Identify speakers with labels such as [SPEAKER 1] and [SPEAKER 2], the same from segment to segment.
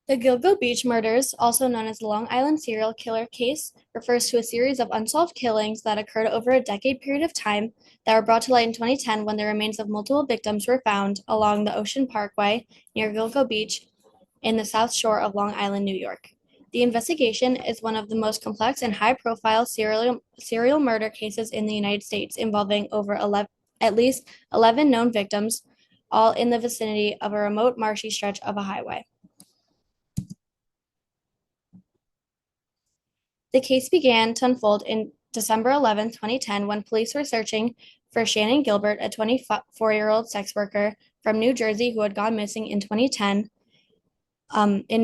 [SPEAKER 1] The Gilgo Beach murders, also known as the Long Island serial killer case, refers to a series of unsolved killings that occurred over a decade period of time that were brought to light in 2010 when the remains of multiple victims were found along the Ocean Parkway near Gilgo Beach in the South Shore of Long Island, New York. The investigation is one of the most complex and high-profile serial murder cases in the United States, involving at least 11 known victims, all in the vicinity of a remote marshy stretch of a highway. The case began to unfold in December 11, 2010, when police were searching for Shannon Gilbert, a 24-year-old sex worker from New Jersey who had gone missing in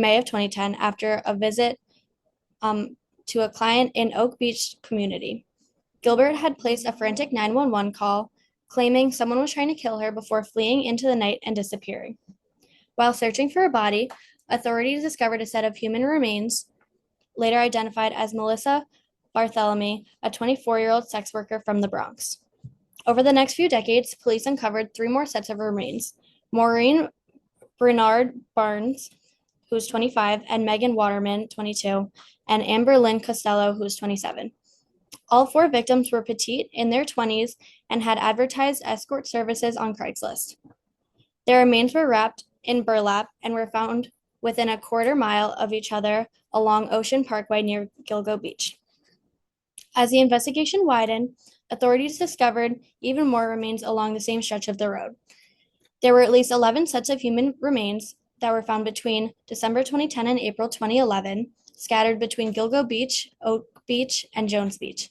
[SPEAKER 1] May of 2010 after a visit to a client in Oak Beach community. Gilbert had placed a frantic 911 call claiming someone was trying to kill her before fleeing into the night and disappearing. While searching for a body, authorities discovered a set of human remains, later identified as Melissa Barthelemy, a 24-year-old sex worker from the Bronx. Over the next few decades, police uncovered three more sets of remains: Maureen Bernard Barnes, who was 25, and Megan Waterman, 22, and Amber Lynn Costello, who was 27. All four victims were petite, in their 20s, and had advertised escort services on Craigslist. Their remains were wrapped in burlap and were found within a quarter mile of each other along Ocean Parkway near Gilgo Beach. As the investigation widened, authorities discovered even more remains along the same stretch of the road. There were at least 11 sets of human remains that were found between December 2010 and April 2011, scattered between Gilgo Beach, Oak Beach, and Jones Beach.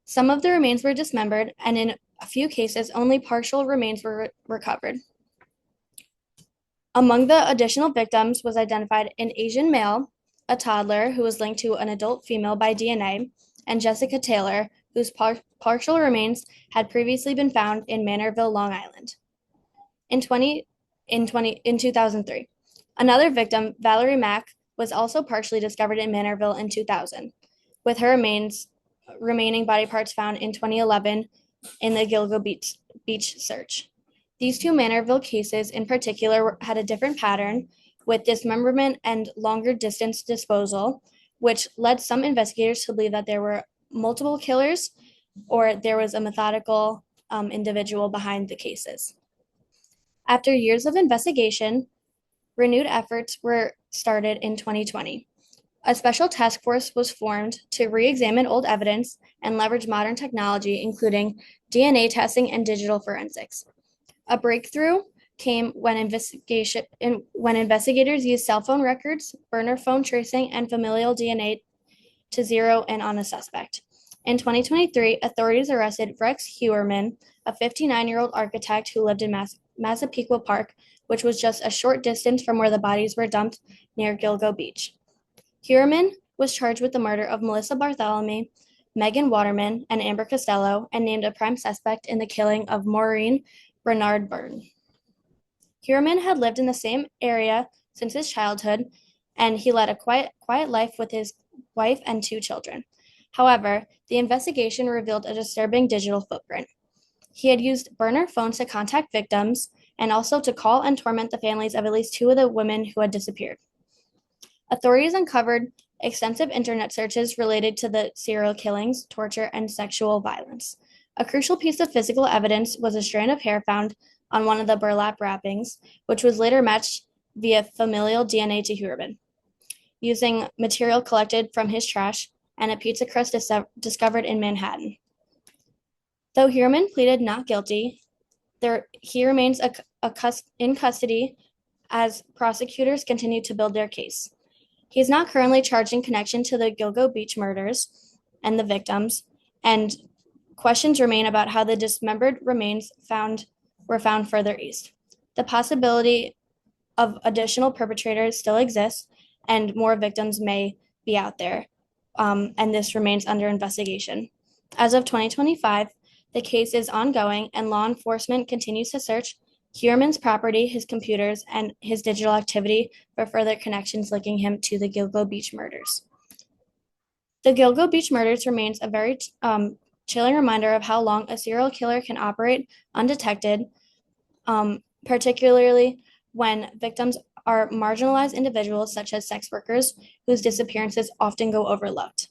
[SPEAKER 1] Some of the remains were dismembered, and in a few cases, only partial remains were recovered. Among the additional victims was identified an Asian male, a toddler who was linked to an adult female by DNA, and Jessica Taylor, whose partial remains had previously been found in Manorville, Long Island. In 2003, another victim, Valerie Mack, was also partially discovered in Manorville in 2000, with her remaining body parts found in 2011 in the Gilgo Beach search. These two Manorville cases in particular had a different pattern, with dismemberment and longer distance disposal, which led some investigators to believe that there were multiple killers or there was a methodical individual behind the cases. After years of investigation, renewed efforts were started in 2020. A special task force was formed to re-examine old evidence and leverage modern technology, including DNA testing and digital forensics. A breakthrough came when investigators used cell phone records, burner phone tracing, and familial DNA to zero in on a suspect. In 2023, authorities arrested Rex Heuermann, a 59-year-old architect who lived in Massapequa Park, which was just a short distance from where the bodies were dumped near Gilgo Beach. Heuermann was charged with the murder of Melissa Barthelemy, Megan Waterman, and Amber Costello, and named a prime suspect in the killing of Maureen Bernard Byrne. Heuermann had lived in the same area since his childhood, and he led a quiet life with his wife and two children. However, the investigation revealed a disturbing digital footprint. He had used burner phones to contact victims and also to call and torment the families of at least two of the women who had disappeared. Authorities uncovered extensive internet searches related to the serial killings, torture, and sexual violence. A crucial piece of physical evidence was a strand of hair found on one of the burlap wrappings, which was later matched via familial DNA to Heuermann, using material collected from his trash and a pizza crust discovered in Manhattan. Though Heuermann pleaded not guilty, he remains in custody as prosecutors continue to build their case. He is not currently charged in connection to the Gilgo Beach murders and the victims, and questions remain about how the dismembered remains were found further east. The possibility of additional perpetrators still exists, and more victims may be out there, and this remains under investigation. As of 2025, the case is ongoing, and law enforcement continues to search Heuermann's property, his computers, and his digital activity for further connections linking him to the Gilgo Beach murders. The Gilgo Beach murders remains a very chilling reminder of how long a serial killer can operate undetected, particularly when victims are marginalized individuals such as sex workers whose disappearances often go overlooked.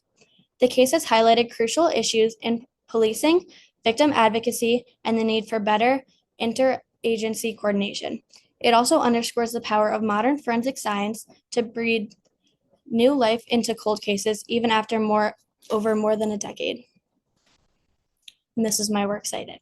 [SPEAKER 1] The case has highlighted crucial issues in policing, victim advocacy, and the need for better interagency coordination. It also underscores the power of modern forensic science to breathe new life into cold cases, even after over more than a decade. And this is my works cited.